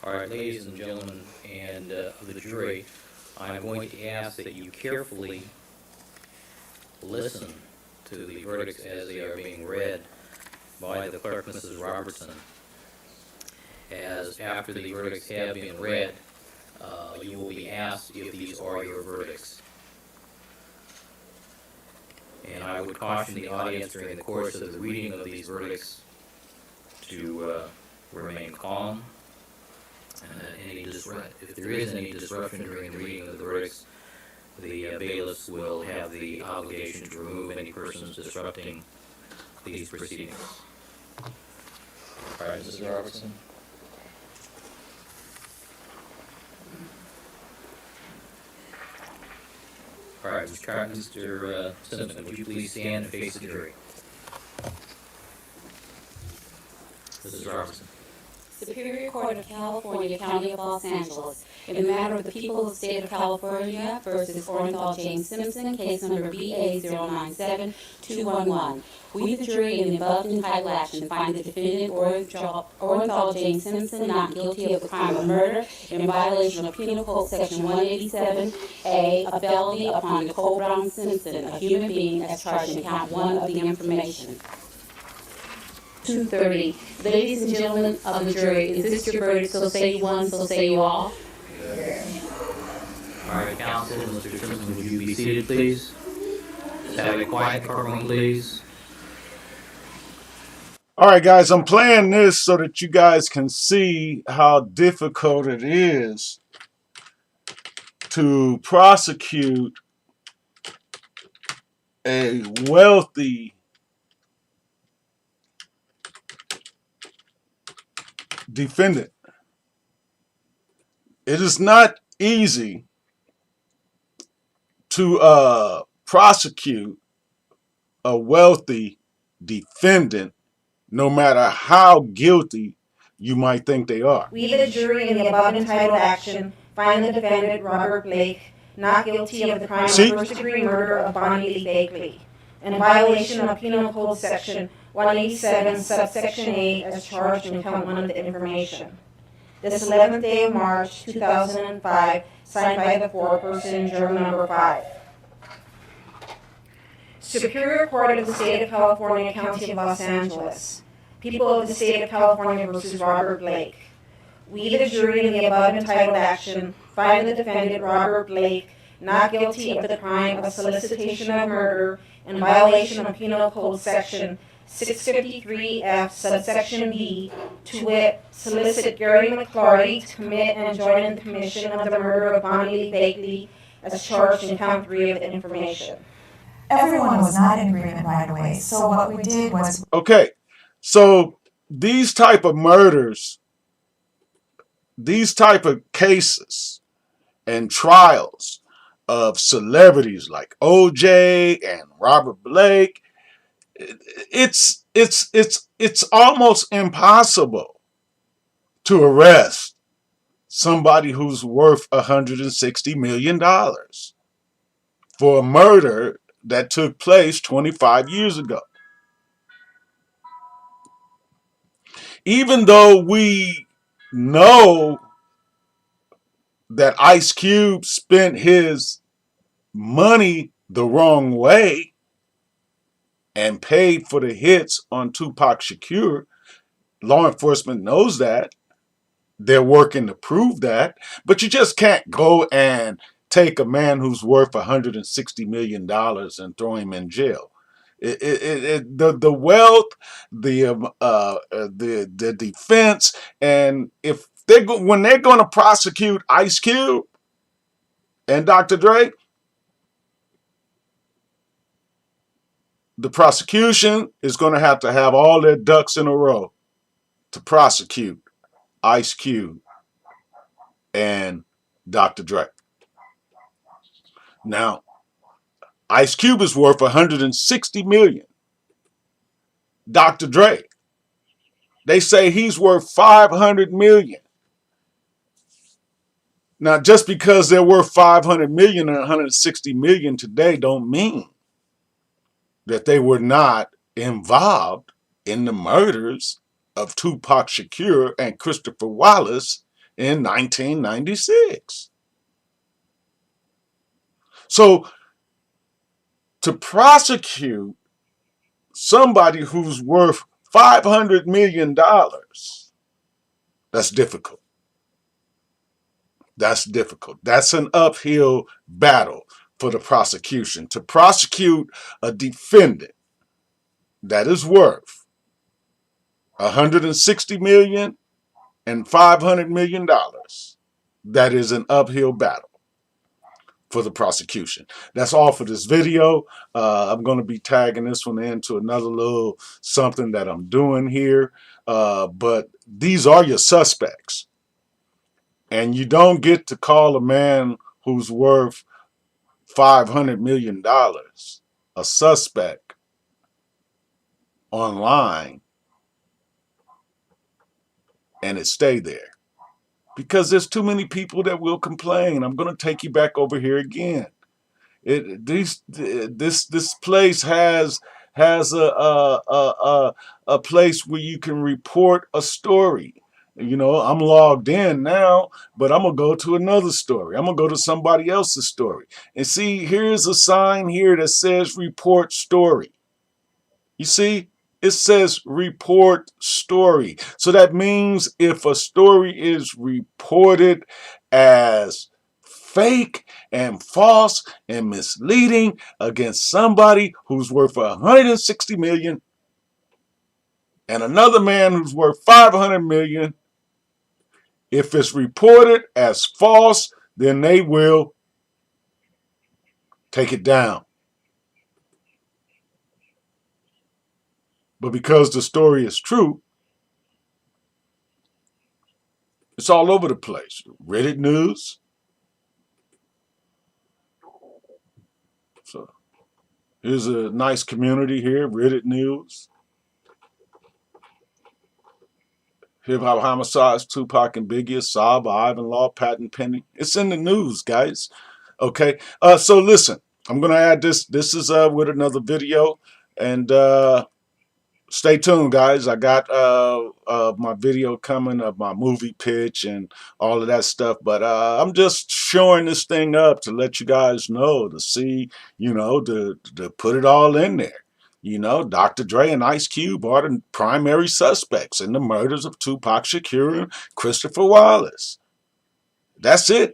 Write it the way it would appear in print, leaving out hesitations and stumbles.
All right, ladies and gentlemen, and of the jury, I'm going to ask that you carefully listen to the verdicts as they are being read by the clerk, Mrs. Robertson, as after the verdicts have been read, you will be asked if these are your verdicts. And I would caution the audience during the course of the reading of these verdicts to remain calm, and that if there is any disruption during the reading of the verdicts, the bailiffs will have the obligation to remove any persons disrupting these proceedings. All right, Mrs. Robertson. All right, Mr. Simpson, would you please stand and face the jury? Mrs. Robertson. Superior Court of California, County of Los Angeles, in the matter of the people of the state of California versus Orenthal James Simpson, case number BA097211. We, the jury, in the above entitled action, find the defendant Orenthal James Simpson not guilty of the crime of murder in violation of Penal Code Section 187A, a felony upon Nicole Brown Simpson, a human being, as charged in count 1 of the information. 2:30. Ladies and gentlemen of the jury, is this your verdict? So say you one, so say you all. All right, counsel, Mr. Simpson, would you be seated, please? Just have a quiet courtroom, please. All right, guys, I'm playing this so that you guys can see how difficult it is to prosecute a wealthy defendant. It is not easy to prosecute a wealthy defendant, no matter how guilty you might think they are. We, the jury, in the above entitled action, find the defendant, Robert Blake, not guilty of the crime of first-degree murder of Bonnie Lee Bakley, in violation of Penal Code Section 187, subsection 8, as charged in count 1 of the information. This 11th day of March, 2005, signed by the foreperson, juror number 5. Superior Court of the State of California, County of Los Angeles. People of the State of California versus Robert Blake. We, the jury, in the above entitled action, find the defendant, Robert Blake, not guilty of the crime of solicitation of murder in violation of Penal Code Section 653F, subsection B, to wit, solicit Gary McClarty to commit and join in the commission of the murder of Bonnie Lee Bakley, as charged in count 3 of the information. Everyone was not in agreement right away, so what we did was... Okay, so these type of murders, these type of cases and trials of celebrities like OJ and Robert Blake, it's almost impossible to arrest somebody who's worth $160 million for a murder that took place 25 years ago. Even though we know that Ice Cube spent his money the wrong way and paid for the hits on Tupac Shakur, law enforcement knows that. They're working to prove that. But you just can't go and take a man who's worth $160 million and throw him in jail. The wealth, the defense, and if when they're going to prosecute Ice Cube and Dr. Dre, the prosecution is going to have all their ducks in a row to prosecute Ice Cube and Dr. Dre. Now, Ice Cube is worth $160 million. Dr. Dre, they say he's worth $500 million. Now, just because they're worth $500 million and $160 million today don't mean that they were not involved in the murders of Tupac Shakur and Christopher Wallace in 1996. So to prosecute somebody who's worth $500 million, that's difficult. That's difficult. That's an uphill battle for the prosecution. To prosecute a defendant that is worth $160 million and $500 million, that is an uphill battle for the prosecution. That's all for this video. I'm going to be tagging this one into another little something that I'm doing here. But these are your suspects. And you don't get to call a man who's worth $500 million a suspect online and it stay there. Because there's too many people that will complain. I'm going to take you back over here again. This place has a place where you can report a story. You know, I'm logged in now, but I'm going to go to another story. I'm going to go to somebody else's story. And see, here's a sign here that says report story. You see, it says report story. So that means if a story is reported as fake and false and misleading against somebody who's worth $160 million and another man who's worth $500 million, if it's reported as false, then they will take it down. But because the story is true, it's all over the place. Reddit news. So here's a nice community here, Reddit news. Hip Hop Homicides, Tupac and Biggie, Saab, Ivan Law, Patent Pending. It's in the news, guys. Okay. So listen, I'm gonna add this. This is with another video, and stay tuned, guys. I got my video coming of my movie pitch and all of that stuff. But I'm just showing this thing up to let you guys know, to see, you know, to put it all in there. You know, Dr. Dre and Ice Cube are the primary suspects in the murders of Tupac Shakur and Christopher Wallace. That's it.